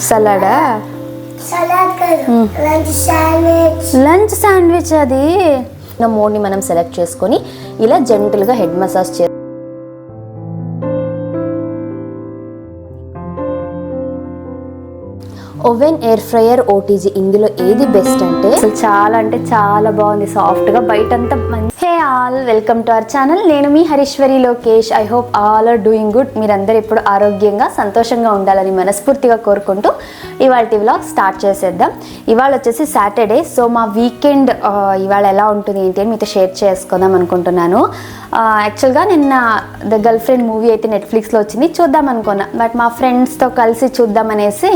సలాడా? Lunch sandwich అది. మోడ్ని మనం select చేసుకొని ఇలా జెంటల్గా హెడ్ మసాజ్ చే ఓవెన్, ఎయిర్ ఫ్రైయర్, ఓటీజీ ఇందులో ఏది బెస్ట్ అంటే చాలా బాగుంది. సాఫ్ట్గా బయటంతా hey all, welcome to our channel. నేను మీ Harishwari Lokesh. I hope all are doing good. మీరందరూ ఇప్పుడు ఆరోగ్యంగా సంతోషంగా ఉండాలని మనస్ఫూర్తిగా కోరుకుంటూ ఇవాళ వ్లాగ్ స్టార్ట్ చేసేద్దాం. ఇవాళ వచ్చేసి సాటర్డే. సో మా వీకెండ్ ఇవాళ ఎలా ఉంటుంది ఏంటి అని మీతో షేర్ చేసుకుందాం అనుకుంటున్నాను. యాక్చువల్గా నిన్న ద గర్ల్ ఫ్రెండ్ మూవీ అయితే నెట్ఫ్లిక్స్లో వచ్చింది, చూద్దాం అనుకున్నా. బట్ మా ఫ్రెండ్స్తో కలిసి చూద్దామనేసి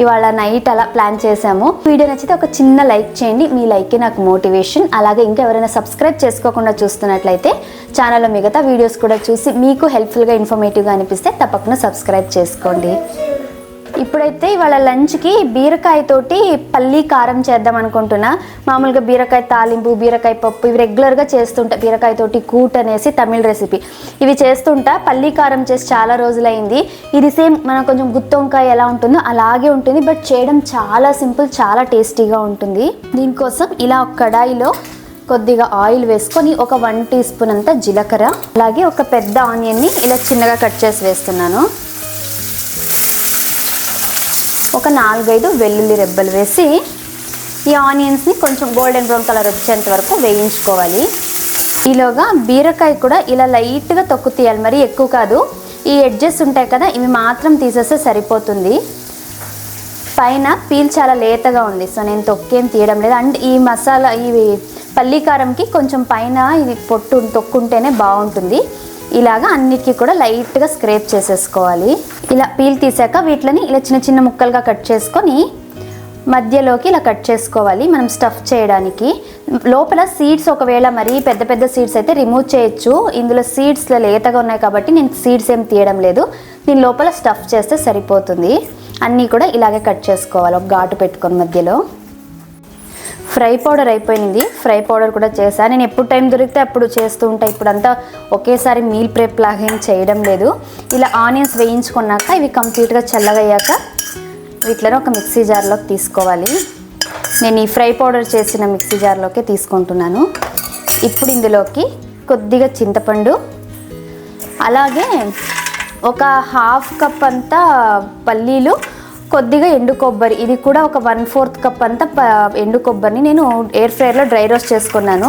ఇవాళ నైట్ అలా ప్లాన్ చేసాము. వీడియో నచ్చితే ఒక చిన్న లైక్ చేయండి. మీ లైకే నాకు మోటివేషన్. అలాగే ఇంకా ఎవరైనా సబ్స్క్రైబ్ చేసుకోకుండా చూస్తున్నట్లయితే ఛానల్లో మిగతా వీడియోస్ కూడా చూసి మీకు హెల్ప్ఫుల్గా ఇన్ఫర్మేటివ్గా అనిపిస్తే తప్పకుండా సబ్స్క్రైబ్ చేసుకోండి. ఇప్పుడైతే ఇవాళ లంచ్కి బీరకాయతోటి పల్లీ కారం చేద్దాం అనుకుంటున్నా. మామూలుగా బీరకాయ తాలింపు, బీరకాయ పప్పు ఇవి రెగ్యులర్గా చేస్తుంటా. బీరకాయతోటి కూట్ అనేసి తమిళ రెసిపీ ఇవి చేస్తుంటా. పల్లీ కారం చేసి చాలా రోజులైంది. ఇది సేమ్ మనం కొంచెం గుత్తొంకాయ ఎలా ఉంటుందో అలాగే ఉంటుంది, బట్ చేయడం చాలా సింపుల్, చాలా టేస్టీగా ఉంటుంది. దీనికోసం ఇలా ఒక కడాయిలో కొద్దిగా ఆయిల్ వేసుకొని ఒక 1 టీ స్పూన్ అంత జీలకర్ర, అలాగే ఒక పెద్ద ఆనియన్ని ఇలా చిన్నగా కట్ చేసి వేస్తున్నాను. ఒక 4-5 వెల్లుల్లి రెబ్బలు వేసి ఈ ఆనియన్స్ని కొంచెం గోల్డెన్ బ్రౌన్ కలర్ వచ్చేంత వరకు వేయించుకోవాలి. ఈలోగా బీరకాయ కూడా ఇలా లైట్గా తొక్కు తీయాలి, మరీ ఎక్కువ కాదు. ఈ ఎడ్జెస్ ఉంటాయి కదా, ఇవి మాత్రం తీసేస్తే సరిపోతుంది. పైన పీల్ చాలా లేతగా ఉంది, సో నేను తొక్కేం తీయడం లేదు. అండ్ ఈ మసాలా, ఈ పల్లీకారంకి కొంచెం పైన ఇది తొక్కుంటేనే బాగుంటుంది. ఇలాగా అన్నిటికీ కూడా లైట్గా స్క్రేప్ చేసేసుకోవాలి. ఇలా పీల్ తీసాక వీటిని ఇలా చిన్న చిన్న ముక్కలుగా కట్ చేసుకొని మధ్యలోకి ఇలా కట్ చేసుకోవాలి మనం స్టఫ్ చేయడానికి. లోపల సీడ్స్ ఒకవేళ మరీ పెద్ద పెద్ద సీడ్స్ అయితే రిమూవ్ చేయొచ్చు. ఇందులో సీడ్స్ లేతగా ఉన్నాయి కాబట్టి నేను సీడ్స్ ఏం తీయడం లేదు. దీని లోపల స్టఫ్ చేస్తే సరిపోతుంది. అన్నీ కూడా ఇలాగే కట్ చేసుకోవాలి ఒక ఘాటు పెట్టుకొని మధ్యలో. ఫ్రై పౌడర్ అయిపోయింది. ఫ్రై పౌడర్ కూడా చేశాను. నేను ఎప్పుడు టైం దొరికితే అప్పుడు చేస్తూ ఉంటాను. ఇప్పుడంతా ఒకేసారి మీల్ ప్రెప్ లాగా ఏం చేయడం లేదు. ఇలా ఆనియన్స్ వేయించుకున్నాక ఇవి కంప్లీట్గా చల్లగయ్యాక వీటిలో ఒక మిక్సీ జార్లోకి తీసుకోవాలి. నేను ఈ ఫ్రై పౌడర్ చేసిన మిక్సీ జార్లోకి తీసుకుంటున్నాను. ఇప్పుడు ఇందులోకి కొద్దిగా చింతపండు, అలాగే ఒక 1/2 కప్ అంతా పల్లీలు, కొద్దిగా ఎండు కొబ్బరి, ఇది కూడా ఒక 1/4 కప్ అంతా ఎండు కొబ్బరిని నేను ఎయిర్ ఫ్రైయర్లో డ్రై రోస్ట్ చేసుకున్నాను.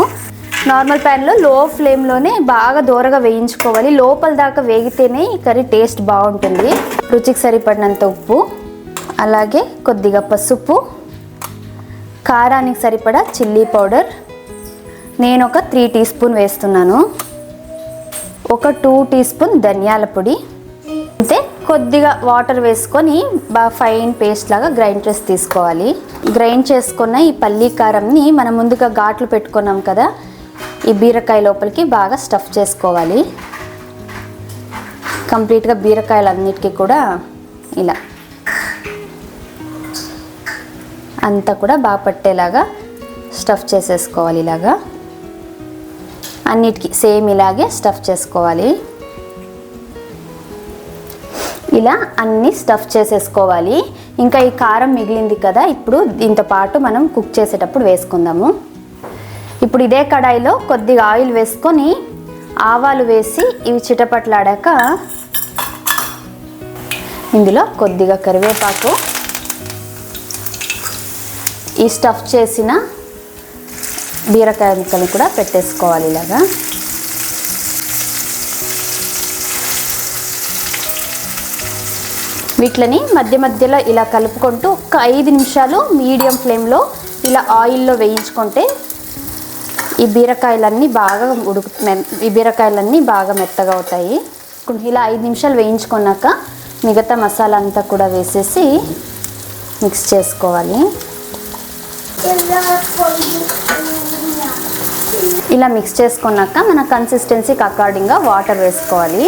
నార్మల్ ప్యాన్లో లో ఫ్లేమ్లోనే బాగా దూరగా వేయించుకోవాలి. లోపల దాకా వేగితేనే ఈ కర్రీ టేస్ట్ బాగుంటుంది. రుచికి సరిపడినంత ఉప్పు, అలాగే కొద్దిగా పసుపు, కారానికి సరిపడా చిల్లీ పౌడర్ నేను ఒక 3 టీ స్పూన్ వేస్తున్నాను. ఒక 2 టీ స్పూన్ ధనియాల పొడి, అంతే. కొద్దిగా వాటర్ వేసుకొని బాగా ఫైన్ పేస్ట్ లాగా గ్రైండ్ చేసి తీసుకోవాలి. గ్రైండ్ చేసుకున్న ఈ పల్లీ కారంని మనం ముందుగా ఘాట్లు పెట్టుకున్నాం కదా, ఈ బీరకాయ లోపలికి బాగా స్టఫ్ చేసుకోవాలి. కంప్లీట్గా బీరకాయలన్నిటికీ కూడా ఇలా అంతా కూడా బాగా పట్టేలాగా స్టఫ్ చేసేసుకోవాలి. ఇలాగా అన్నిటికీ సేమ్ ఇలాగే స్టఫ్ చేసుకోవాలి. ఇలా అన్నీ స్టఫ్ చేసేసుకోవాలి. ఇంకా ఈ కారం మిగిలింది కదా, ఇప్పుడు దీంతో పాటు మనం కుక్ చేసేటప్పుడు వేసుకుందాము. ఇప్పుడు ఇదే కడాయిలో కొద్దిగా ఆయిల్ వేసుకొని ఆవాలు వేసి ఇవి చిటపట్లాడాక ఇందులో కొద్దిగా కరివేపాకు, ఈ స్టఫ్ చేసిన బీరకాయ ముక్కలు కూడా పెట్టేసుకోవాలి. ఇలాగా వీటిని మధ్య మధ్యలో ఇలా కలుపుకుంటూ ఒక 5 నిమిషాలు మీడియం ఫ్లేమ్లో ఇలా ఆయిల్లో వేయించుకుంటే ఈ బీరకాయలన్నీ బాగా మెత్తగా అవుతాయి. ఇలా 5 నిమిషాలు వేయించుకున్నాక మిగతా మసాలా అంతా కూడా వేసేసి మిక్స్ చేసుకోవాలి. ఇలా మిక్స్ చేసుకున్నాక మన కన్సిస్టెన్సీకి అకార్డింగ్గా వాటర్ వేసుకోవాలి.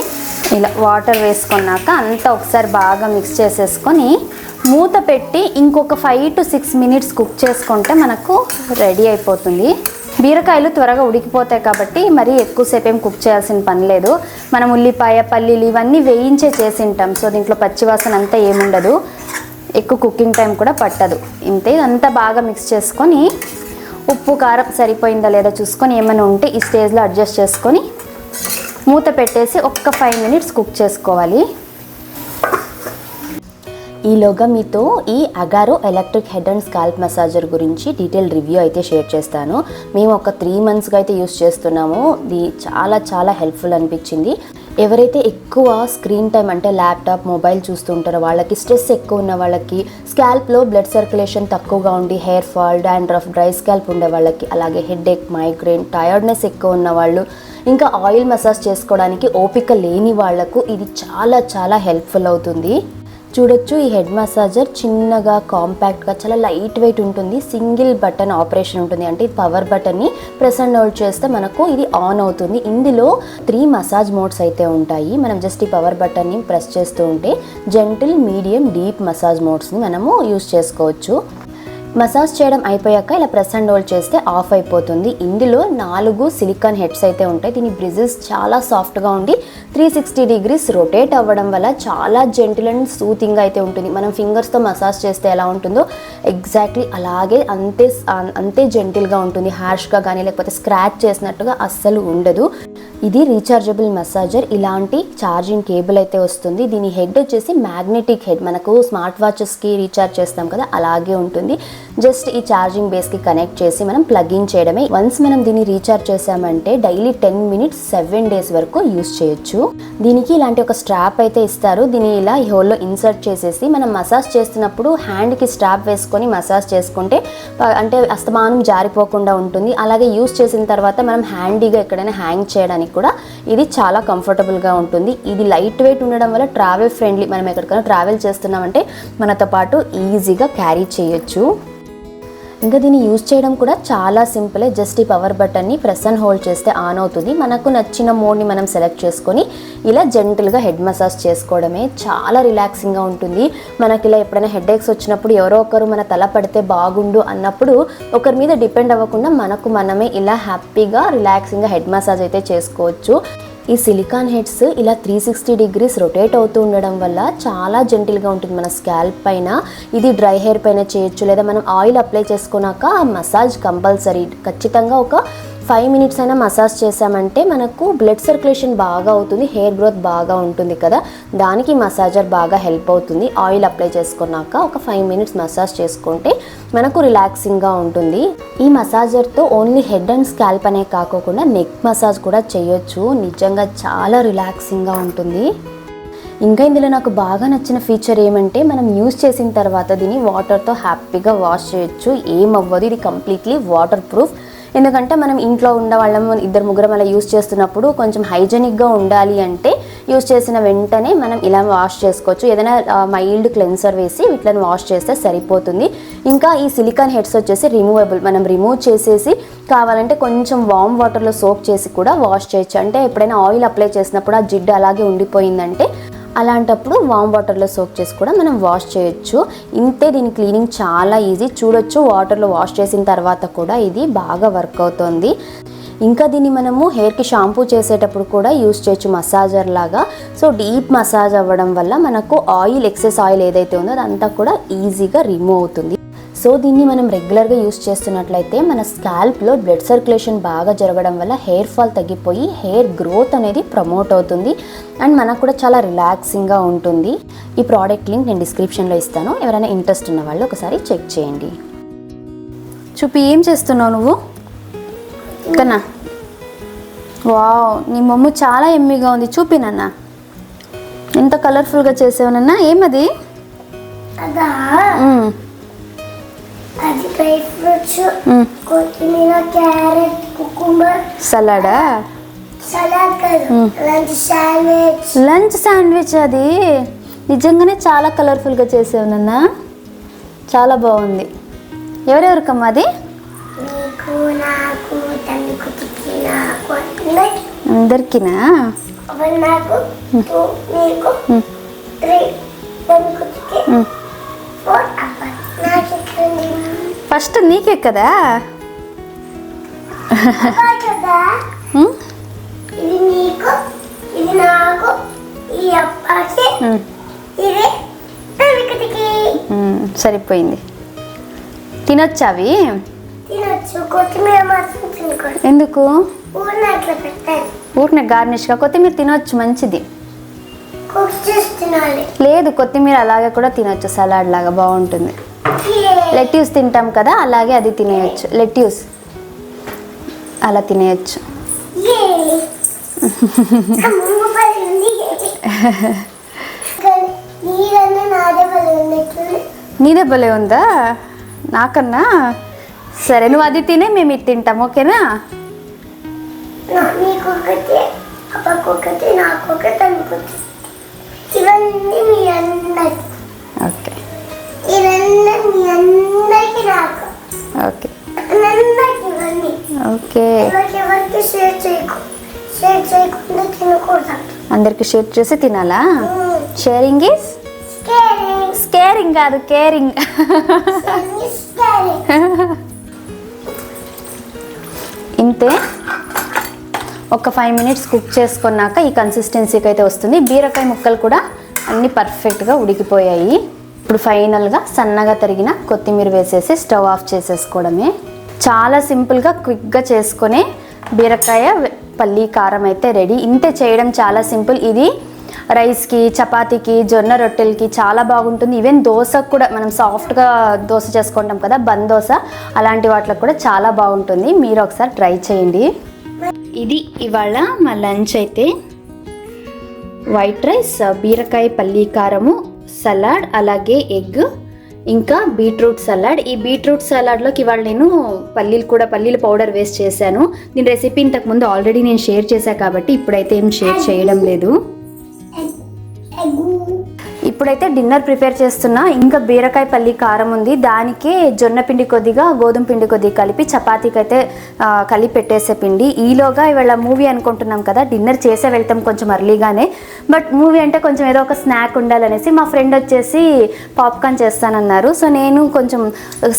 ఇలా వాటర్ వేసుకున్నాక అంతా ఒకసారి బాగా మిక్స్ చేసేసుకొని మూత పెట్టి ఇంకొక 5 to 6 మినిట్స్ కుక్ చేసుకుంటే మనకు రెడీ అయిపోతుంది. బీరకాయలు త్వరగా ఉడికిపోతాయి కాబట్టి మరీ ఎక్కువసేపు ఏం కుక్ చేయాల్సిన పని లేదు. మనం ఉల్లిపాయ, పల్లీలు ఇవన్నీ వేయించే చేసింటాం, సో దీంట్లో పచ్చివాసన అంతా ఏముండదు. ఎక్కువ కుకింగ్ టైం కూడా పట్టదు. ఇంతే, అంతా బాగా మిక్స్ చేసుకొని ఉప్పు కారం సరిపోయిందా లేదా చూసుకొని ఏమైనా ఉంటే ఈ స్టేజ్లో అడ్జస్ట్ చేసుకొని మూత పెట్టేసి ఒక్క 5 minutes కుక్ చేసుకోవాలి. ఈలోగా మీతో ఈ Agaro electric head and scalp massager గురించి డీటెయిల్ రివ్యూ అయితే షేర్ చేస్తాను. మేము ఒక 3 monthsగా అయితే యూస్ చేస్తున్నాము. ఇది చాలా చాలా హెల్ప్ఫుల్ అనిపించింది. ఎవరైతే ఎక్కువ స్క్రీన్ టైం అంటే ల్యాప్టాప్ మొబైల్ చూస్తుంటారో వాళ్ళకి, స్ట్రెస్ ఎక్కువ ఉన్న వాళ్ళకి, స్కాల్ప్లో బ్లడ్ సర్క్యులేషన్ తక్కువగా ఉండి hair fall, dandruff, dry scalp ఉండే వాళ్ళకి, అలాగే హెడేక్, మైగ్రేన్, టైర్డ్నెస్ ఎక్కువ ఉన్న వాళ్ళు, ఇంకా ఆయిల్ మసాజ్ చేసుకోవడానికి ఓపిక లేని వాళ్లకు ఇది చాలా చాలా హెల్ప్ఫుల్ అవుతుంది. చూడొచ్చు, ఈ హెడ్ మసాజర్ చిన్నగా కాంపాక్ట్గా చాలా లైట్ వెయిట్ ఉంటుంది. సింగిల్ బటన్ ఆపరేషన్ ఉంటుంది. అంటే పవర్ బటన్ని ప్రెస్ అండ్ హోల్డ్ చేస్తే మనకు ఇది ఆన్ అవుతుంది. ఇందులో 3 మసాజ్ మోడ్స్ అయితే ఉంటాయి. మనం జస్ట్ ఈ పవర్ బటన్ని ప్రెస్ చేస్తూ ఉంటే జెంటిల్, మీడియం, డీప్ మసాజ్ మోడ్స్ని మనము యూస్ చేసుకోవచ్చు. మసాజ్ చేయడం అయిపోయాక ఇలా ప్రెస్ అండ్ హోల్డ్ చేస్తే ఆఫ్ అయిపోతుంది. ఇందులో 4 సిలికాన్ హెడ్స్ అయితే ఉంటాయి. దీని బ్రిజిల్స్ చాలా సాఫ్ట్గా ఉండి 360 degrees రొటేట్ అవ్వడం వల్ల చాలా జెంటిల్ అండ్ సూతింగ్ అయితే ఉంటుంది. మనం ఫింగర్స్తో మసాజ్ చేస్తే ఎలా ఉంటుందో ఎగ్జాక్ట్లీ అలాగే అంతే జెంటిల్గా ఉంటుంది. హార్ష్గా కానీ లేకపోతే స్క్రాచ్ చేసినట్టుగా అస్సలు ఉండదు. ఇది రీఛార్జబుల్ మసాజర్. ఇలాంటి ఛార్జింగ్ కేబుల్ అయితే వస్తుంది. దీని హెడ్ వచ్చేసి మ్యాగ్నెటిక్ హెడ్. మనకు స్మార్ట్ వాచెస్కి రీఛార్జ్ చేస్తాం కదా, అలాగే ఉంటుంది. జస్ట్ ఈ ఛార్జింగ్ బేస్కి కనెక్ట్ చేసి మనం ప్లగ్ ఇన్ చేయడమే. వన్స్ మనం దీన్ని రీఛార్జ్ చేసామంటే డైలీ 10 minutes 7 days వరకు యూస్ చేయొచ్చు. దీనికి ఇలాంటి ఒక స్ట్రాప్ అయితే ఇస్తారు. దీన్ని ఇలా ఈ హోల్లో ఇన్సర్ట్ చేసేసి మనం మసాజ్ చేస్తున్నప్పుడు హ్యాండ్కి స్ట్రాప్ వేసుకొని మసాజ్ చేసుకుంటే అంటే అస్తమానం జారిపోకుండా ఉంటుంది. అలాగే యూస్ చేసిన తర్వాత మనం హ్యాండీగా ఎక్కడైనా హ్యాంగ్ చేయడానికి కూడా ఇది చాలా కంఫర్టబుల్గా ఉంటుంది. ఇది లైట్ వెయిట్ ఉండడం వల్ల ట్రావెల్ ఫ్రెండ్లీ. మనం ఎక్కడికైనా ట్రావెల్ చేస్తున్నామంటే మనతో పాటు ఈజీగా క్యారీ చేయొచ్చు. ఇంకా దీన్ని యూజ్ చేయడం కూడా చాలా సింపులే. జస్ట్ ఈ పవర్ బటన్ని ప్రెస్ అండ్ హోల్డ్ చేస్తే ఆన్ అవుతుంది. మనకు నచ్చిన మోడ్ని మనం సెలెక్ట్ చేసుకొని ఇలా జెంటిల్గా హెడ్ మసాజ్ చేసుకోవడమే. చాలా రిలాక్సింగ్గా ఉంటుంది. మనకి ఇలా ఎప్పుడైనా హెడేక్స్ వచ్చినప్పుడు ఎవరో ఒకరు మన తల పడితే బాగుండు అన్నప్పుడు ఒకరి మీద డిపెండ్ అవ్వకుండా మనకు మనమే ఇలా హ్యాపీగా రిలాక్సింగ్గా హెడ్ మసాజ్ అయితే చేసుకోవచ్చు. ఈ సిలికాన్ హెడ్స్ ఇలా 360 degrees రొటేట్ అవుతూ ఉండడం వల్ల చాలా జెంటిల్గా ఉంటుంది మన స్కాల్ప్ పైన. ఇది డ్రై హెయిర్ పైన చేయొచ్చు, లేదా మనం ఆయిల్ అప్లై చేసుకున్నాక మసాజ్ కంపల్సరీ. ఖచ్చితంగా ఒక 5 minutes అయినా మసాజ్ చేసామంటే మనకు బ్లడ్ సర్క్యులేషన్ బాగా అవుతుంది, హెయిర్ గ్రోత్ బాగా ఉంటుంది కదా, దానికి మసాజర్ బాగా హెల్ప్ అవుతుంది. ఆయిల్ అప్లై చేసుకున్నాక ఒక 5 minutes మసాజ్ చేసుకుంటే మనకు రిలాక్సింగ్గా ఉంటుంది. ఈ మసాజర్తో ఓన్లీ హెడ్ అండ్ స్కాల్ప్ అనే కాకుండా నెక్ మసాజ్ కూడా చేయొచ్చు. నిజంగా చాలా రిలాక్సింగ్గా ఉంటుంది. ఇంకా ఇందులో నాకు బాగా నచ్చిన ఫీచర్ ఏమంటే మనం యూజ్ చేసిన తర్వాత దీన్ని వాటర్తో హ్యాపీగా వాష్ చేయొచ్చు. ఏమవ్వదు. ఇది కంప్లీట్లీ వాటర్ ప్రూఫ్. ఎందుకంటే మనం ఇంట్లో ఉన్న వాళ్ళం 2-3 అలా యూస్ చేస్తున్నప్పుడు కొంచెం హైజెనిక్గా ఉండాలి అంటే యూస్ చేసిన వెంటనే మనం ఇలా వాష్ చేసుకోవచ్చు. ఏదైనా మైల్డ్ క్లెన్సర్ వేసి వీటిని వాష్ చేస్తే సరిపోతుంది. ఇంకా ఈ సిలికాన్ హెడ్స్ వచ్చేసి రిమూవబుల్. మనం రిమూవ్ చేసేసి కావాలంటే కొంచెం వామ్ వాటర్లో సోప్ చేసి కూడా వాష్ చేయొచ్చు. అంటే ఎప్పుడైనా ఆయిల్ అప్లై చేసినప్పుడు ఆ జిడ్డు అలాగే ఉండిపోయిందంటే అలాంటప్పుడు వామ్ వాటర్లో సోప్ చేసి కూడా మనం వాష్ చేయొచ్చు. ఇంతే, దీని క్లీనింగ్ చాలా ఈజీ. చూడొచ్చు, వాటర్లో వాష్ చేసిన తర్వాత కూడా ఇది బాగా వర్క్ అవుతుంది. ఇంకా దీన్ని మనము హెయిర్కి షాంపూ చేసేటప్పుడు కూడా యూస్ చేయొచ్చు మసాజర్ లాగా. సో డీప్ మసాజ్ అవ్వడం వల్ల మనకు ఆయిల్, ఎక్సెస్ ఆయిల్ ఏదైతే ఉందో అదంతా కూడా ఈజీగా రిమూవ్ అవుతుంది. సో దీన్ని మనం రెగ్యులర్గా యూస్ చేస్తున్నట్లయితే మన స్కాల్ప్లో బ్లడ్ సర్క్యులేషన్ బాగా జరగడం వల్ల హెయిర్ ఫాల్ తగ్గిపోయి హెయిర్ గ్రోత్ అనేది ప్రమోట్ అవుతుంది. అండ్ మనకు కూడా చాలా రిలాక్సింగ్గా ఉంటుంది. ఈ ప్రోడక్ట్ లింక్ నేను డిస్క్రిప్షన్లో ఇస్తాను. ఎవరైనా ఇంట్రెస్ట్ ఉన్న వాళ్ళు ఒకసారి చెక్ చేయండి. చూపి, ఏం చేస్తున్నావు నువ్వు కన్నా? వావ్, నీ మమ్మ చాలా ఎమ్మిగా ఉంది. చూపి నాన్న, ఎంత కలర్ఫుల్గా చేసావు నాన్న. ఏమది? అది డ్రై ఫ్రూట్స్, కొత్తిమీర, క్యారెట్, కుకుంబర్. సలాడా? సలాడ్ కాదు, లంచ్ శాండ్విచ్. Lunch sandwich. అది నిజంగానే చాలా కలర్ఫుల్గా చేసావు నాన్న. చాలా బాగుంది. ఎవరెవరికమ్మా అది? నీకు, నాకు, తనకు, నాకు, అందరికినా? నాకు, నీకు, 3, తనకు, 4 అబ్బా. ఫస్ట్ నీకే కదా. ఇది నీకు, ఇది నాకు, ఈ అబ్బాకి, ఇది తనకి. సరిపోయింది. తినొచ్చా అవి? తినొచ్చు. కొత్తిమీర మాత్రం తినకూడదు. ఎందుకు? ఊరిని అట్లా పెట్టాలి. ఊరినే గార్నిష్గా కొత్తిమీర తినొచ్చు, మంచిది. కుక్ చేసి తినాలి. లేదు, కొత్తిమీర అలాగే కూడా తినొచ్చు, సలాడ్ లాగా బాగుంటుంది. లెట్యూస్ తింటాం కదా, అలాగే అది తినేయచ్చు. లెట్యూస్ అలా తినేయచ్చు. నీదే భలే ఉందా నాకన్నా? సరే, నువ్వు అది తినే, మేము ఇది తింటాం, ఓకేనా? నీకొకటి, అప్పకొకటి, నాకొకటి, అనుకోటి. ఇవన్నీ మీ అందరికి. ఓకే. ఇవన్నీ మీ అందరికి, నాకు. ఓకే. అందరికి ఇవన్నీ. ఓకే. ఎవరికి షేర్ చేయకుండా తినకూడదు. అందరికి షేర్ చేసి తినాలా? షేరింగ్ ఈజ్ స్కేరింగ్ కాదు, కేరింగ్. ఇంతే. ఒక 5 మినిట్స్ కుక్ చేసుకున్నాక ఈ కన్సిస్టెన్సీకి అయితే వస్తుంది. బీరకాయ ముక్కలు కూడా అన్నీ పర్ఫెక్ట్గా ఉడికిపోయాయి. ఇప్పుడు ఫైనల్గా సన్నగా తరిగిన కొత్తిమీర వేసేసి స్టవ్ ఆఫ్ చేసేసుకోవడమే. చాలా సింపుల్గా క్విక్గా చేసుకునే బీరకాయ పల్లీ కారం అయితే రెడీ. ఇంతే, చేయడం చాలా సింపుల్. ఇది రైస్కి, చపాతీకి, జొన్న రొట్టెలకి చాలా బాగుంటుంది. ఈవెన్ దోశకు కూడా, మనం సాఫ్ట్గా దోశ చేసుకుంటాం కదా, బన్ దోశ, అలాంటి వాటికి కూడా చాలా బాగుంటుంది. మీరు ఒకసారి ట్రై చేయండి. ఇది ఇవాళ మా లంచ్ అయితే. వైట్ రైస్, బీరకాయ పల్లీ కారము, సలాడ్, అలాగే ఎగ్, ఇంకా బీట్రూట్ సలాడ్. ఈ బీట్రూట్ సలాడ్లోకి ఇవాళ నేను పల్లీల పౌడర్ వేస్ట్ చేశాను. దీని రెసిపీ ఇంతకుముందు ఆల్రెడీ నేను షేర్ చేశాను కాబట్టి ఇప్పుడైతే ఏం షేర్ చేయడం లేదు. ఇప్పుడైతే డిన్నర్ ప్రిపేర్ చేస్తున్నా. ఇంకా బీరకాయ పల్లి కారం ఉంది, దానికే జొన్న పిండి కొద్దిగా, గోధుమ పిండి కొద్దిగా కలిపి చపాతీకి అయితే కలిపి పెట్టేసే పిండి. ఈలోగా ఇవాళ మూవీ అనుకుంటున్నాం కదా, డిన్నర్ చేసే వెళ్తాం కొంచెం అర్లీగానే. బట్ మూవీ అంటే కొంచెం ఏదో ఒక స్నాక్ ఉండాలనేసి మా ఫ్రెండ్ వచ్చేసి పాప్కార్న్ చేస్తానన్నారు. సో నేను కొంచెం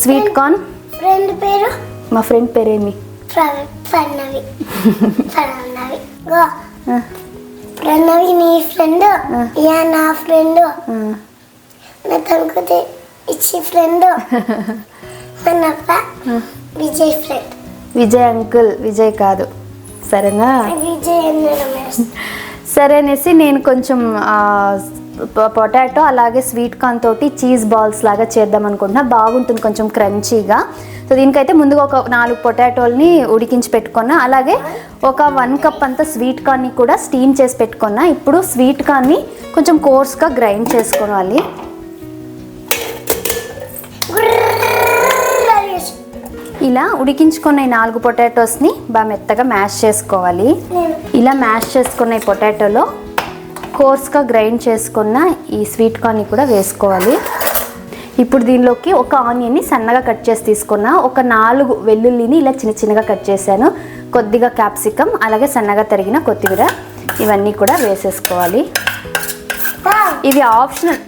స్వీట్ కార్న్. ఫ్రెండ్ పేరు? మా ఫ్రెండ్ పేరేమి? ప్రణవి నీ ఫ్రెండ్, యా నా ఫ్రెండ్, నా తనకు ఇచ్చి ఫ్రెండ్, మనప్ప విజయ్ ఫ్రెండ్. విజయ్ అంకుల్, విజయ్ కాదు, సరేనా? విజయ్ రమేష్. సరే అనేసి నేను కొంచెం పొటాటో అలాగే స్వీట్ కార్న్ తోటి చీజ్ బాల్స్ లాగా చేద్దాం అనుకుంటున్నా. బాగుంటుంది, కొంచెం క్రంచీగా. సో దీనికైతే ముందుగా ఒక 4 పొటాటోల్ని ఉడికించి పెట్టుకున్నా. అలాగే ఒక 1 కప్ అంతా స్వీట్ కార్న్ని కూడా స్టీమ్ చేసి పెట్టుకున్నా. ఇప్పుడు స్వీట్ కార్న్ని కొంచెం కోర్స్గా గ్రైండ్ చేసుకోవాలి. ఇలా ఉడికించుకున్న ఈ 4 పొటాటోస్ని బాగా మెత్తగా మ్యాష్ చేసుకోవాలి. ఇలా మ్యాష్ చేసుకున్న ఈ పొటాటోలో కోర్స్గా గ్రైండ్ చేసుకున్న ఈ స్వీట్ కార్న్ని కూడా వేసుకోవాలి. ఇప్పుడు దీనిలోకి ఒక ఆనియన్ని సన్నగా కట్ చేసి తీసుకున్నా. ఒక 4 వెల్లుల్లిని ఇలా చిన్న చిన్నగా కట్ చేశాను. కొద్దిగా క్యాప్సికమ్, అలాగే సన్నగా తరిగిన కొత్తిమీర, ఇవన్నీ కూడా వేసేసుకోవాలి. ఇది ఆప్షనల్,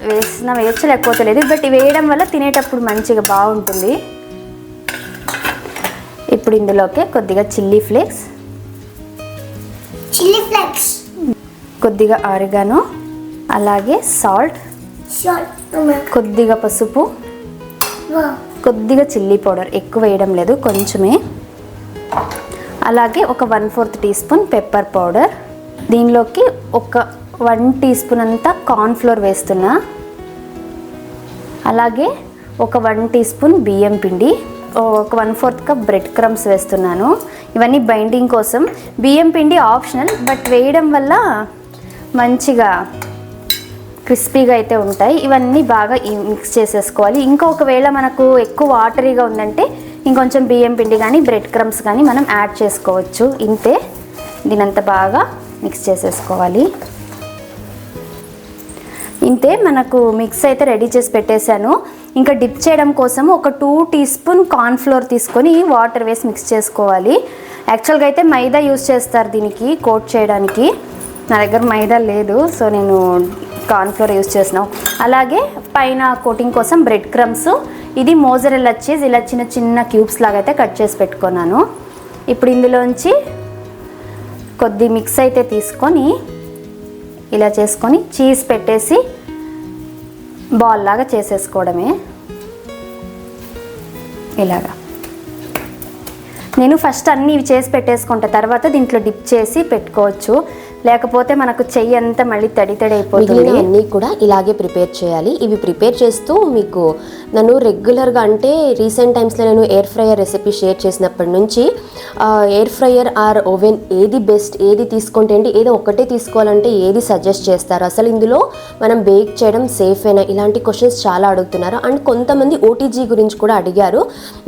వేయచ్చు లేకపోతే లేదు, బట్ ఇవి వేయడం వల్ల తినేటప్పుడు మంచిగా బాగుంటుంది. ఇప్పుడు ఇందులోకి కొద్దిగా చిల్లీ ఫ్లేక్స్, కొద్దిగా ఆరిగానో, అలాగే సాల్ట్, కొద్దిగా పసుపు, కొద్దిగా చిల్లీ పౌడర్, ఎక్కువ వేయడం లేదు, కొంచెమే. అలాగే ఒక 1/4 టీ స్పూన్ పెప్పర్ పౌడర్. దీనిలోకి ఒక 1 టీ స్పూన్ అంతా కార్న్ ఫ్లోర్ వేస్తున్నా. అలాగే ఒక 1 టీ స్పూన్ బియ్యం పిండి, ఒక 1/4 కప్ బ్రెడ్ క్రమ్స్ వేస్తున్నాను. ఇవన్నీ బైండింగ్ కోసం. బియ్యం పిండి ఆప్షనల్, బట్ వేయడం వల్ల మంచిగా క్రిస్పీగా అయితే ఉంటాయి. ఇవన్నీ బాగా మిక్స్ చేసేసుకోవాలి. ఇంకా ఒకవేళ మనకు ఎక్కువ వాటరీగా ఉందంటే ఇంకొంచెం బియ్యం పిండి కానీ బ్రెడ్ క్రమ్స్ కానీ మనం యాడ్ చేసుకోవచ్చు. ఇంతే, దీనంతా బాగా మిక్స్ చేసేసుకోవాలి. ఇంతే, మనకు మిక్స్ అయితే రెడీ చేసి పెట్టేశాను. ఇంకా డిప్ చేయడం కోసం ఒక 2 టీ స్పూన్ కార్న్ ఫ్లోర్ తీసుకొని వాటర్ వేసి మిక్స్ చేసుకోవాలి. యాక్చువల్గా అయితే మైదా యూస్ చేస్తారు దీనికి కోట్ చేయడానికి. నా దగ్గర మైదా లేదు, సో నేను కార్న్ ఫ్లోర్ యూస్ చేసినాం. అలాగే పైన కోటింగ్ కోసం బ్రెడ్ క్రమ్స్. ఇది మోజరెల్లా చీజ్, ఇలా చిన్న చిన్న క్యూబ్స్ లాగా అయితే కట్ చేసి పెట్టుకున్నాను. ఇప్పుడు ఇందులోంచి కొద్ది మిక్స్ అయితే తీసుకొని ఇలా చేసుకొని చీజ్ పెట్టేసి బాల్ లాగా చేసేసుకోవడమే. ఇలాగా నేను ఫస్ట్ అన్నీ ఇవి చేసి పెట్టేసుకుంటా, తర్వాత దీంట్లో డిప్ చేసి పెట్టుకోవచ్చు, లేకపోతే మనకు చెయ్యి అంతా మళ్ళీ తడి అయిపోతుంది. అన్నీ కూడా ఇలాగే ప్రిపేర్ చేయాలి. ఇవి ప్రిపేర్ చేస్తూ మీకు నన్ను రెగ్యులర్గా అంటే రీసెంట్ టైమ్స్లో నేను ఎయిర్ ఫ్రైయర్ రెసిపీ షేర్ చేసినప్పటి నుంచి ఎయిర్ ఫ్రైయర్ ఆర్ ఓవెన్ ఏది బెస్ట్, ఏది తీసుకుంటే ఏంటి, ఏదో ఒకటే తీసుకోవాలంటే ఏది సజెస్ట్ చేస్తారు, అసలు ఇందులో మనం బేక్ చేయడం సేఫ్ అయినా, ఇలాంటి క్వశ్చన్స్ చాలా అడుగుతున్నారు. అండ్ కొంతమంది ఓటీజీ గురించి కూడా అడిగారు.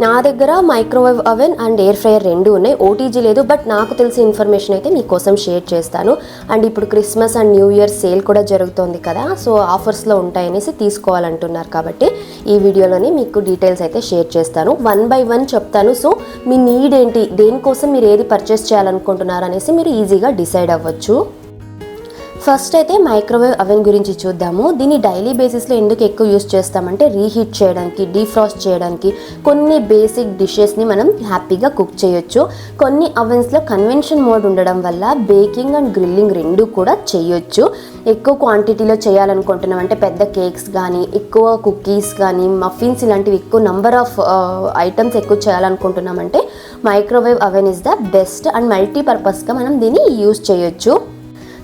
నా దగ్గర microwave oven and air fryer రెండు ఉన్నాయి, ఓటీజీ లేదు. బట్ నాకు తెలిసిన ఇన్ఫర్మేషన్ అయితే మీకోసం షేర్ చేస్తాను. అండ్ ఇప్పుడు Christmas and new year sale కూడా జరుగుతోంది కదా, సో ఆఫర్స్లో ఉంటాయనేసి తీసుకోవాలంటున్నారు. కాబట్టి ఈ వీడియోలోని మీకు డీటెయిల్స్ అయితే షేర్ చేస్తాను, 1 by 1 చెప్తాను. సో మీ నీడ్ ఏంటి, దేనికోసం మీరు ఏది పర్చేస్ చేయాలనుకుంటున్నారు అనేసి మీరు ఈజీగా డిసైడ్ అవ్వచ్చు. ఫస్ట్ అయితే మైక్రోవేవ్ అవెన్ గురించి చూద్దాము. దీన్ని డైలీ బేసిస్లో ఎందుకు ఎక్కువ యూస్ చేస్తామంటే రీహీట్ చేయడానికి, డీఫ్రాస్ట్ చేయడానికి, కొన్ని బేసిక్ డిషెస్ని మనం హ్యాపీగా కుక్ చేయొచ్చు. కొన్ని అవెన్స్లో కన్వెన్షన్ మోడ్ ఉండడం వల్ల బేకింగ్ అండ్ గ్రిల్లింగ్ రెండు కూడా చేయొచ్చు. ఎక్కువ క్వాంటిటీలో చేయాలనుకుంటున్నాం అంటే పెద్ద కేక్స్ కానీ, ఎక్కువ కుకీస్ కానీ, మఫిన్స్ ఇలాంటివి ఎక్కువ నంబర్ ఆఫ్ ఐటమ్స్ ఎక్కువ చేయాలనుకుంటున్నామంటే microwave oven is the best and మల్టీపర్పస్గా మనం దీన్ని యూస్ చేయొచ్చు.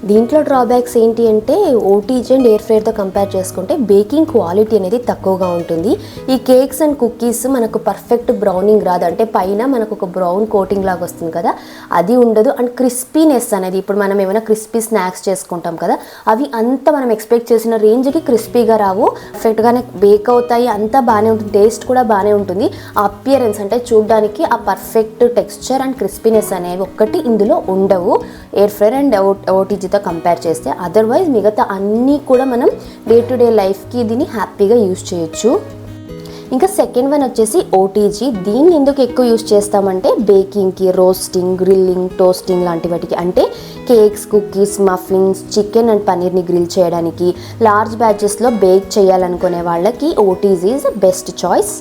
దీంట్లో డ్రాబ్యాక్స్ ఏంటి అంటే ఓటీజీ అండ్ ఎయిర్ ఫ్రైయర్తో కంపేర్ చేసుకుంటే బేకింగ్ క్వాలిటీ అనేది తక్కువగా ఉంటుంది. ఈ కేక్స్ అండ్ కుకీస్ మనకు పర్ఫెక్ట్ బ్రౌనింగ్ రాదు, అంటే పైన మనకు ఒక బ్రౌన్ కోటింగ్ లాగా వస్తుంది కదా, అది ఉండదు. అండ్ క్రిస్పీనెస్ అనేది, ఇప్పుడు మనం ఏమైనా క్రిస్పీ స్నాక్స్ చేసుకుంటాం కదా, అవి అంతా మనం ఎక్స్పెక్ట్ చేసిన రేంజ్కి క్రిస్పీగా రావు. పర్ఫెక్ట్గానే బేక్ అవుతాయి, అంతా బాగానే ఉంటుంది, టేస్ట్ కూడా బాగానే ఉంటుంది. ఆ అపియరెన్స్ అంటే చూడడానికి ఆ పర్ఫెక్ట్ టెక్స్చర్ అండ్ క్రిస్పీనెస్ అనేవి ఒక్కటి ఇందులో ఉండవు ఎయిర్ ఫ్రైయర్ అండ్ ఓటీజీతో కంపేర్ చేస్తే. అదర్వైజ్ మిగతా అన్నీ కూడా మనం డే టు డే లైఫ్కి దీన్ని హ్యాపీగా యూజ్ చేయొచ్చు. ఇంకా సెకండ్ వన్ వచ్చేసి ఓటీజీ. దీన్ని ఎందుకు ఎక్కువ యూజ్ చేస్తామంటే బేకింగ్కి, రోస్టింగ్, గ్రిల్లింగ్, టోస్టింగ్ లాంటి వాటికి, అంటే cakes, cookies, muffins, chicken and పన్నీర్ని గ్రిల్ చేయడానికి, లార్జ్ బ్యాచెస్లో బేక్ చేయాలనుకునే వాళ్ళకి ఓటీజీ ఈజ్ బెస్ట్ చాయిస్.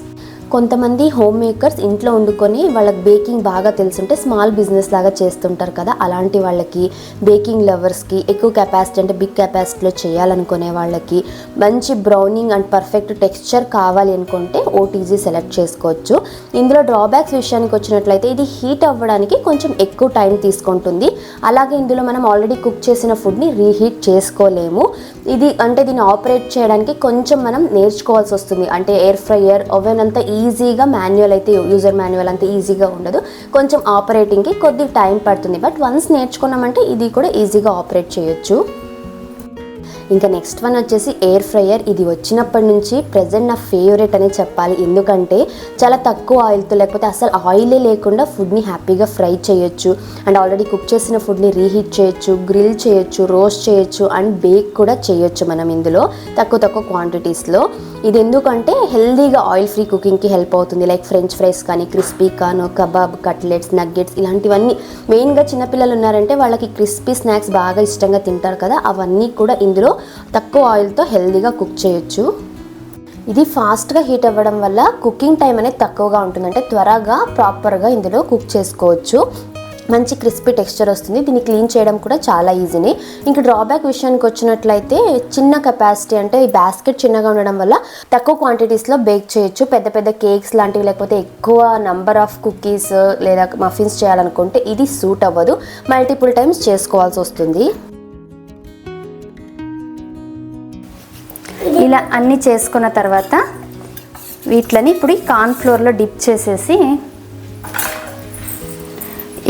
కొంతమంది హోమ్ మేకర్స్ ఇంట్లో వండుకొని వాళ్ళకి బేకింగ్ బాగా తెలుసుంటే స్మాల్ బిజినెస్ లాగా చేస్తుంటారు కదా, అలాంటి వాళ్ళకి, బేకింగ్ లవర్స్కి, ఎక్కువ కెపాసిటీ అంటే బిగ్ కెపాసిటీలో చేయాలనుకునే వాళ్ళకి, మంచి బ్రౌనింగ్ అండ్ పర్ఫెక్ట్ టెక్స్చర్ కావాలి అనుకుంటే ఓటీజీ సెలెక్ట్ చేసుకోవచ్చు. ఇందులో డ్రాబ్యాక్స్ విషయానికి వచ్చినట్లయితే ఇది హీట్ అవ్వడానికి కొంచెం ఎక్కువ టైం తీసుకుంటుంది. అలాగే ఇందులో మనం ఆల్రెడీ కుక్ చేసిన ఫుడ్ని రీహీట్ చేసుకోలేము. ఇది అంటే దీన్ని ఆపరేట్ చేయడానికి కొంచెం మనం నేర్చుకోవాల్సి వస్తుంది. అంటే ఎయిర్ ఫ్రైయర్, ఓవెన్ అంతా ఈజీగా మాన్యువల్ అయితే యూజర్ మాన్యువల్ అంత ఈజీగా ఉండదు, కొంచెం ఆపరేటింగ్కి కొద్ది టైం పడుతుంది. బట్ వన్స్ నేర్చుకున్నామంటే ఇది కూడా ఈజీగా ఆపరేట్ చేయొచ్చు. ఇంకా నెక్స్ట్ వన్ వచ్చేసి ఎయిర్ ఫ్రైయర్. ఇది వచ్చినప్పటి నుంచి ప్రెజెంట్ నా ఫేవరెట్ అనే చెప్పాలి. ఎందుకంటే చాలా తక్కువ ఆయిల్తో, లేకపోతే అసలు ఆయిలే లేకుండా ఫుడ్ని హ్యాపీగా ఫ్రై చేయొచ్చు. అండ్ ఆల్రెడీ కుక్ చేసిన ఫుడ్ని రీహీట్ చేయొచ్చు, గ్రిల్ చేయొచ్చు, రోస్ట్ చేయొచ్చు అండ్ బేక్ కూడా చేయొచ్చు మనం ఇందులో తక్కువ క్వాంటిటీస్లో. ఇది ఎందుకంటే హెల్దీగా ఆయిల్ ఫ్రీ కుకింగ్కి హెల్ప్ అవుతుంది. లైక్ ఫ్రెంచ్ ఫ్రైస్ కానీ, క్రిస్పీ కాను, కబాబ్, కట్లెట్స్, నగ్గెట్స్ ఇలాంటివన్నీ. మెయిన్గా చిన్నపిల్లలు ఉన్నారంటే వాళ్ళకి క్రిస్పీ స్నాక్స్ బాగా ఇష్టంగా తింటారు కదా, అవన్నీ కూడా ఇందులో తక్కువ ఆయిల్తో హెల్దీగా కుక్ చేయొచ్చు. ఇది ఫాస్ట్గా హీట్ అవ్వడం వల్ల కుకింగ్ టైం అనేది తక్కువగా ఉంటుంది, అంటే త్వరగా ప్రాపర్గా ఇందులో కుక్ చేసుకోవచ్చు. మంచి క్రిస్పీ టెక్స్చర్ వస్తుంది. దీన్ని క్లీన్ చేయడం కూడా చాలా ఈజీనే. ఇంకా డ్రాబ్యాక్ విషయానికి వచ్చినట్లయితే చిన్న కెపాసిటీ, అంటే ఈ బాస్కెట్ చిన్నగా ఉండడం వల్ల తక్కువ క్వాంటిటీస్లో బేక్ చేయొచ్చు. పెద్ద కేక్స్ లాంటివి, లేకపోతే ఎక్కువ నంబర్ ఆఫ్ కుకీస్ లేదా మఫిన్స్ చేయాలనుకుంటే ఇది సూట్ అవ్వదు, మల్టిపుల్ టైమ్స్ చేసుకోవాల్సి వస్తుంది. ఇలా అన్నీ చేసుకున్న తర్వాత వీటిని ఇప్పుడు ఈ కార్న్ఫ్లోర్లో డిప్ చేసేసి,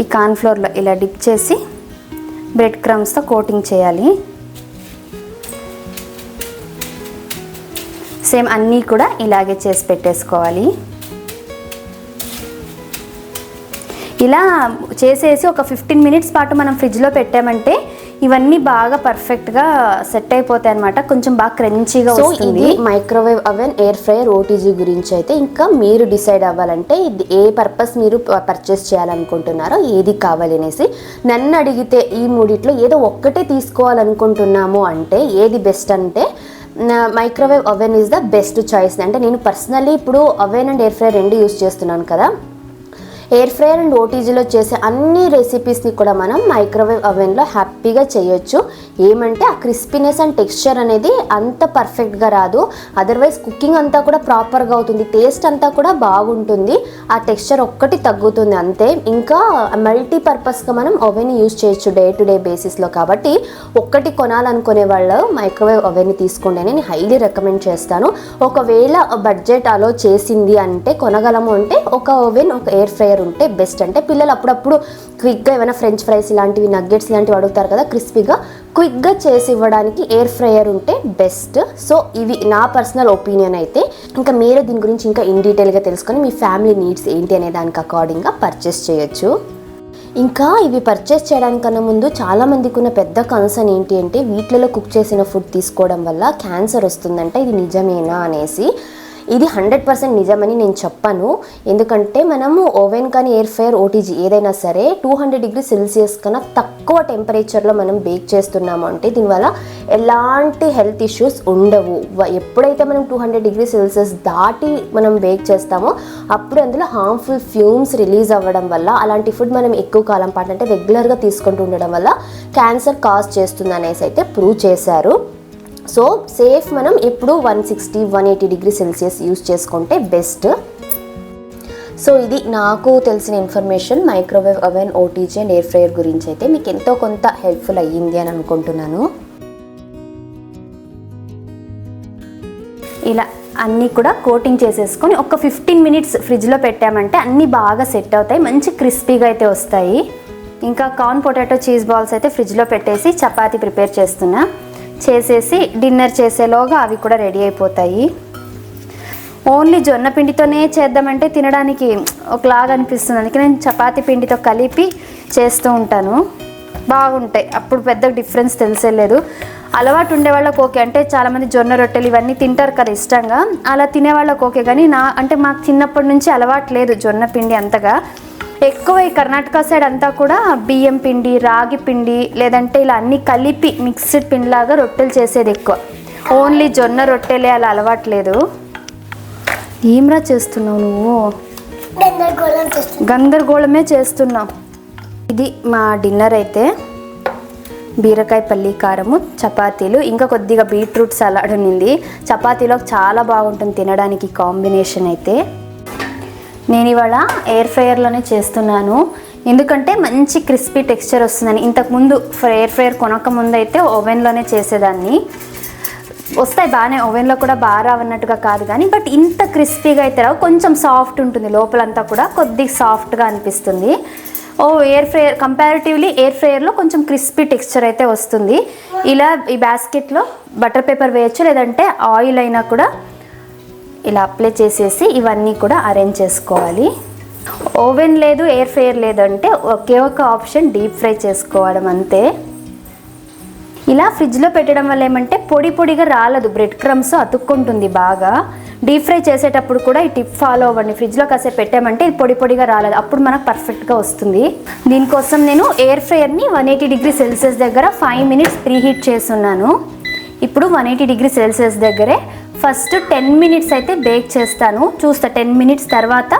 ఈ కార్న్ఫ్లోర్లో ఇలా డిప్ చేసి బ్రెడ్ క్రమ్స్తో కోటింగ్ చేయాలి. సేమ్ అన్నీ కూడా ఇలాగే చేసి పెట్టేసుకోవాలి. ఇలా చేసేసి ఒక 15 minutes పాటు మనం ఫ్రిడ్జ్లో పెట్టామంటే ఇవన్నీ బాగా పర్ఫెక్ట్గా సెట్ అయిపోతాయి అనమాట, కొంచెం బాగా క్రంచీగా వస్తుంది. Microwave oven, air fryer, OTG గురించి అయితే ఇంకా మీరు డిసైడ్ అవ్వాలంటే ఇది ఏ పర్పస్ మీరు పర్చేస్ చేయాలనుకుంటున్నారో, ఏది కావాలి అనేసి. నన్ను అడిగితే ఈ మూడిట్లో ఏదో ఒక్కటే తీసుకోవాలనుకుంటున్నాము అంటే ఏది బెస్ట్ అంటే microwave oven is the best choice. అంటే నేను పర్సనల్లీ ఇప్పుడు అవెన్ అండ్ ఎయిర్ ఫ్రైయర్ రెండు యూస్ చేస్తున్నాను కదా, ఎయిర్ ఫ్రైయర్ అండ్ ఓటీజీలో చేసే అన్ని రెసిపీస్ని కూడా మనం మైక్రోవేవ్ అవెన్లో హ్యాపీగా చేయొచ్చు. ఏమంటే ఆ క్రిస్పీనెస్ అండ్ టెక్స్చర్ అనేది అంత పర్ఫెక్ట్గా రాదు, అదర్వైజ్ కుకింగ్ అంతా కూడా ప్రాపర్గా అవుతుంది, టేస్ట్ అంతా కూడా బాగుంటుంది, ఆ టెక్స్చర్ ఒక్కటి తగ్గుతుంది అంతే. ఇంకా మల్టీపర్పస్గా మనం ఓవెన్ యూజ్ చేయొచ్చు డే టు డే బేసిస్లో. కాబట్టి ఒక్కటి కొనాలనుకునే వాళ్ళు మైక్రోవేవ్ ఓవెన్ని తీసుకోండి అని నేను హైలీ రికమెండ్ చేస్తాను. ఒకవేళ బడ్జెట్ అలో చేసింది అంటే కొనగలము అంటే ఒక ఓవెన్, ఒక ఎయిర్ ఫ్రైయర్ ఉంటే బెస్ట్. అంటే పిల్లలు అప్పుడప్పుడు క్విక్గా ఏమైనా ఫ్రెంచ్ ఫ్రైస్ ఇలాంటివి, నగ్గెట్స్ ఇలాంటివి అడుగుతారు కదా, క్రిస్పీగా క్విక్గా చేసి ఇవ్వడానికి ఎయిర్ ఫ్రైయర్ ఉంటే బెస్ట్. సో ఇవి నా పర్సనల్ ఒపీనియన్ అయితే. ఇంకా మీరు దీని గురించి ఇంకా ఇన్ డీటెయిల్గా తెలుసుకొని మీ ఫ్యామిలీ నీడ్స్ ఏంటి అనే దానికి అకార్డింగ్గా పర్చేస్ చేయొచ్చు. ఇంకా ఇవి పర్చేస్ చేయడానికన్నా ముందు చాలామందికి ఉన్న పెద్ద కన్సర్న్ ఏంటి అంటే వీటిలో కుక్ చేసిన ఫుడ్ తీసుకోవడం వల్ల క్యాన్సర్ వస్తుందంట. ఇది నిజమేనా అనేసి. ఇది 100% నిజమని నేను చెప్పను. ఎందుకంటే మనము ఓవెన్ కానీ ఎయిర్ ఫ్రైయర్ ఓటీజీ ఏదైనా సరే 200 డిగ్రీ సెల్సియస్ కన్నా తక్కువ టెంపరేచర్లో మనం బేక్ చేస్తున్నాము అంటే దీనివల్ల ఎలాంటి హెల్త్ ఇష్యూస్ ఉండవు. ఎప్పుడైతే మనం 200 డిగ్రీ సెల్సియస్ దాటి మనం బేక్ చేస్తామో అప్పుడు అందులో హార్మ్ఫుల్ ఫ్యూమ్స్ రిలీజ్ అవ్వడం వల్ల అలాంటి ఫుడ్ మనం ఎక్కువ కాలం పాటు అంటే రెగ్యులర్గా తీసుకుంటూ ఉండడం వల్ల క్యాన్సర్ కాజ్ చేస్తుంది అనేసి అయితే ప్రూవ్ చేశారు. సో సేఫ్ మనం ఎప్పుడు 160-180 డిగ్రీ సెల్సియస్ యూస్ చేసుకుంటే బెస్ట్. సో ఇది నాకు తెలిసిన information microwave oven, OTG and air fryer గురించి అయితే మీకు ఎంతో కొంత హెల్ప్ఫుల్ అయ్యింది అని అనుకుంటున్నాను. ఇలా అన్నీ కూడా కోటింగ్ చేసేసుకొని ఒక 15 మినిట్స్ ఫ్రిడ్జ్లో పెట్టామంటే అన్నీ బాగా సెట్ అవుతాయి, మంచి క్రిస్పీగా అయితే వస్తాయి. ఇంకా కార్న్ పొటాటో చీజ్ బాల్స్ అయితే ఫ్రిడ్జ్లో పెట్టేసి చపాతీ ప్రిపేర్ చేసేసి డిన్నర్ చేసేలోగా అవి కూడా రెడీ అయిపోతాయి. ఓన్లీ జొన్న పిండితోనే చేద్దామంటే తినడానికి ఒకలాగా అనిపిస్తుంది, అందుకే నేను చపాతీ పిండితో కలిపి చేస్తూ ఉంటాను. బాగుంటాయి, అప్పుడు పెద్ద డిఫరెన్స్ తెలిసేలేదు. అలవాటు ఉండే వాళ్ళకి ఓకే, అంటే చాలామంది జొన్న రొట్టెలు ఇవన్నీ తింటారు కదా ఇష్టంగా, అలా తినేవాళ్ళకి ఓకే. కానీ అంటే మాకు చిన్నప్పటి నుంచి అలవాటు లేదు జొన్న పిండి అంతగా. ఎక్కువ ఈ కర్ణాటక సైడ్ అంతా కూడా బియ్యం పిండి, రాగి పిండి లేదంటే ఇలా అన్నీ కలిపి మిక్స్డ్ పిండిలాగా రొట్టెలు చేసేది ఎక్కువ. ఓన్లీ జొన్న రొట్టెలే అలా అలవాట్లేదు. ఏమ్రా చేస్తున్నావు నువ్వు? గందరగోళమే చేస్తున్నావు. ఇది మా డిన్నర్ అయితే బీరకాయ పల్లి కారము, చపాతీలు, ఇంకా కొద్దిగా బీట్రూట్ సలాడ్ ఉన్నింది. చపాతీలో చాలా బాగుంటుంది తినడానికి కాంబినేషన్ అయితే. నేను ఇవాళ ఎయిర్ ఫ్రైయర్లోనే చేస్తున్నాను, ఎందుకంటే మంచి క్రిస్పీ టెక్స్చర్ వస్తుందని. ఇంతకుముందు ఎయిర్ ఫ్రైయర్ కొనకముందు అయితే ఓవెన్లోనే చేసేదాన్ని. వస్తాయి బాగానే, ఓవెన్లో కూడా బాగా రావన్నట్టుగా కాదు కానీ, బట్ ఇంత క్రిస్పీగా అయితే రావు. కొంచెం సాఫ్ట్ ఉంటుంది, లోపలంతా కూడా కొద్దిగా సాఫ్ట్గా అనిపిస్తుంది. ఎయిర్ ఫ్రైయర్ కంపారిటివ్లీ ఎయిర్ ఫ్రైయర్లో కొంచెం క్రిస్పీ టెక్స్చర్ అయితే వస్తుంది. ఇలా ఈ బాస్కెట్లో బటర్ పేపర్ వేయచ్చు, లేదంటే ఆయిల్ అయినా కూడా ఇలా అప్లై చేసేసి ఇవన్నీ కూడా అరేంజ్ చేసుకోవాలి. ఓవెన్ లేదు, ఎయిర్ ఫ్రైయర్ లేదు అంటే ఒకే ఒక ఆప్షన్ డీప్ ఫ్రై చేసుకోవడం అంతే. ఇలా ఫ్రిడ్జ్లో పెట్టడం వల్ల ఏమంటే పొడి పొడిగా రాలదు, బ్రెడ్ క్రమ్స్ అతుక్కుంటుంది బాగా. డీప్ ఫ్రై చేసేటప్పుడు కూడా ఈ టిప్ ఫాలో అవ్వండి. ఫ్రిడ్జ్లో కాసేపు పెట్టామంటే ఇది పొడి పొడిగా రాలేదు, అప్పుడు మనకు పర్ఫెక్ట్గా వస్తుంది. దీనికోసం నేను ఎయిర్ ఫ్రైయర్ని 180 డిగ్రీ సెల్సియస్ దగ్గర 5 మినిట్స్ ప్రీహీట్ చేస్తున్నాను. ఇప్పుడు 180 డిగ్రీ సెల్సియస్ దగ్గరే ఫస్ట్ 10 మినిట్స్ అయితే బేక్ చేస్తాను. చూస్తా 10 మినిట్స్ తర్వాత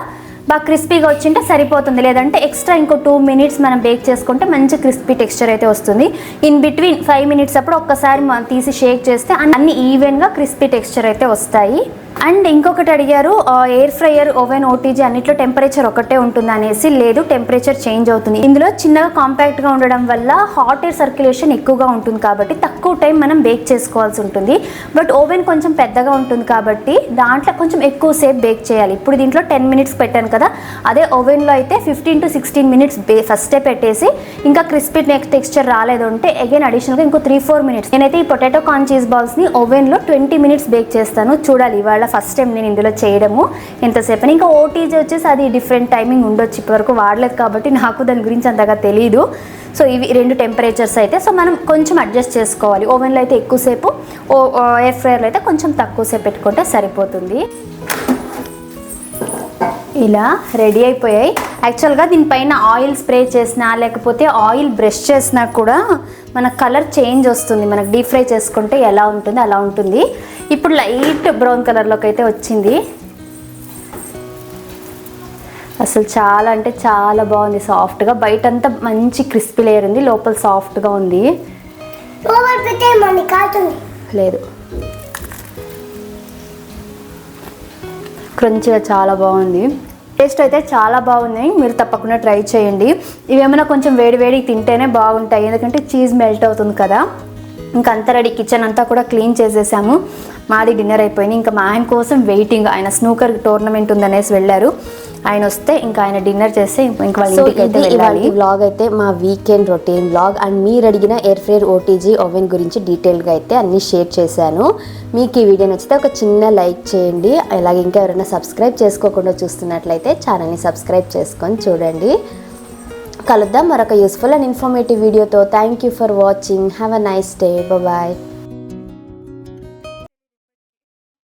బాగా క్రిస్పీగా వచ్చింటే సరిపోతుంది, లేదంటే ఎక్స్ట్రా ఇంకో 2 మినిట్స్ మనం బేక్ చేసుకుంటే మంచి క్రిస్పీ టెక్స్చర్ అయితే వస్తుంది. ఇన్ బిట్వీన్ 5 మినిట్స్ అప్పుడు ఒక్కసారి తీసి షేక్ చేస్తే అన్ని ఈవెన్గా క్రిస్పీ టెక్స్చర్ అయితే వస్తాయి. అండ్ ఇంకొకటి అడిగారు, ఎయిర్ ఫ్రైయర్, ఓవెన్, ఓటీజీ అన్నిట్లో టెంపరేచర్ ఒకటే ఉంటుంది అనేసి. లేదు, టెంపరేచర్ చేంజ్ అవుతుంది. ఇందులో చిన్నగా కాంపాక్ట్గా ఉండడం వల్ల హాట్ ఎయిర్ సర్క్యులేషన్ ఎక్కువగా ఉంటుంది కాబట్టి తక్కువ టైం మనం బేక్ చేసుకోవాల్సి ఉంటుంది. బట్ ఓవెన్ కొంచెం పెద్దగా ఉంటుంది కాబట్టి దాంట్లో కొంచెం ఎక్కువసేపు బేక్ చేయాలి. ఇప్పుడు దీంట్లో 10 మినిట్స్ పెట్టాను కదా, అదే ఓవెన్లో అయితే 15 to 16 మినిట్స్ ఫస్టే పెట్టేసి ఇంకా క్రిస్పీ టెక్స్చర్ రాలేదు అంటే అగైన్ అడిషనల్గా ఇంకో 3-4 మినిట్స్. నేనైతే ఈ పొటాటో కార్న్ చీజ్ బాల్స్ని ఓవెన్లో 20 మినిట్స్ బేక్ చేస్తాను. చూడాలి, ఇవాళ ఫస్ట్ టైం నేను ఇందులో చేయడము ఎంతసేపు. ఇంకా ఓటీజీ వచ్చేసి అది డిఫరెంట్ టైమింగ్ ఉండొచ్చు, ఇప్పటివరకు వాడలేదు కాబట్టి నాకు దాని గురించి అంతగా తెలీదు. సో ఇవి 2 టెంపరేచర్స్ అయితే, సో మనం కొంచెం అడ్జస్ట్ చేసుకోవాలి. ఓవెన్లో అయితే ఎక్కువసేపు, ఎయిర్ ఫ్రైయర్లో అయితే కొంచెం తక్కువసేపు పెట్టుకుంటే సరిపోతుంది. ఇలా రెడీ అయిపోయాయి. యాక్చువల్గా దీనిపైన ఆయిల్ స్ప్రే చేసినా లేకపోతే ఆయిల్ బ్రష్ చేసినా కూడా మన కలర్ చేంజ్ వస్తుంది. మనకు డీప్ ఫ్రై చేసుకుంటే ఎలా ఉంటుంది అలా ఉంటుంది. ఇప్పుడు లైట్ బ్రౌన్ కలర్లోకి అయితే వచ్చింది. అసలు చాలా అంటే చాలా బాగుంది, సాఫ్ట్గా. బయట అంతా మంచి క్రిస్పీ లేయర్ ఉంది, లోపల సాఫ్ట్గా ఉంది. ఓవర్ పెట్టే మమ్మీ కాలుతుంది. లేదు, క్రంచిగా చాలా బాగుంది. టేస్ట్ అయితే చాలా బాగున్నాయి, మీరు తప్పకుండా ట్రై చేయండి. ఇవేమైనా కొంచెం వేడివేడికి తింటేనే బాగుంటాయి, ఎందుకంటే చీజ్ మెల్ట్ అవుతుంది కదా. ఇంకా అంతా రెడీ, కిచెన్ అంతా కూడా క్లీన్ చేసేసాము. మాది డిన్నర్ అయిపోయింది. ఇంకా మా ఆయన కోసం వెయిటింగ్. ఆయన స్నూకర్ టోర్నమెంట్ ఉందనేసి వెళ్ళారు. ఆయన వస్తే ఇంకా ఆయన డిన్నర్ చేస్తే ఇంకా వాళ్ళ ఇంటికి అయితే వెళ్ళాలి. వ్లాగ్ అయితే మా వీకెండ్ రొటీన్ వ్లాగ్ అండ్ మీరు అడిగిన ఎయిర్ ఫ్రైయర్ ఓటీజీ ఓవెన్ గురించి డీటెయిల్గా అయితే అన్నీ షేర్ చేశాను. మీకు ఈ వీడియో నచ్చితే ఒక చిన్న లైక్ చేయండి. అలాగే ఇంకా ఎవరైనా సబ్స్క్రైబ్ చేసుకోకుండా చూస్తున్నట్లయితే ఛానల్ని సబ్స్క్రైబ్ చేసుకొని చూడండి. కలుద్దాం మరొక యూస్ఫుల్ అండ్ ఇన్ఫర్మేటివ్ వీడియోతో. Thank you for watching. Have a nice day. Bye.